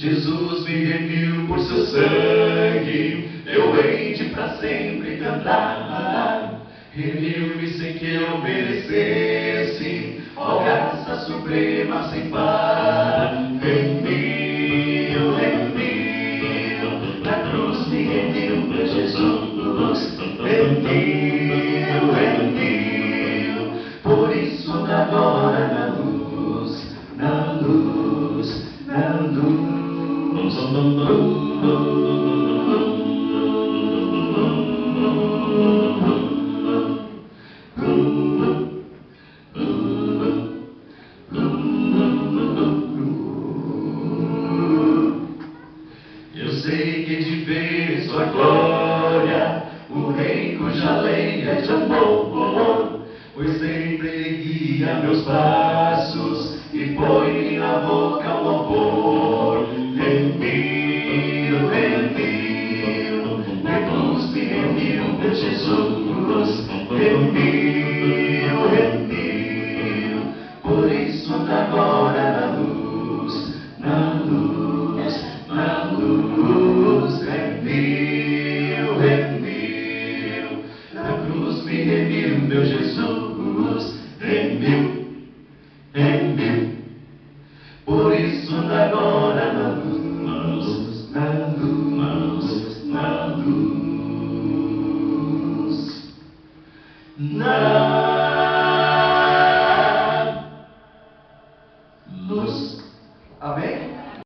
Jesus me remiu por seu sangue, eu hei de pra sempre cantar. Remiu-me sem que eu merecesse, ó graça suprema sem par. Remiu, na cruz me remiu pra Jesus. Remiu, por isso agora na luz, na luz, na luz. Eu sei que de ver sua glória, o rei cuja lei é de amor, pois sempre guia meus passos e põe na boca o louvor.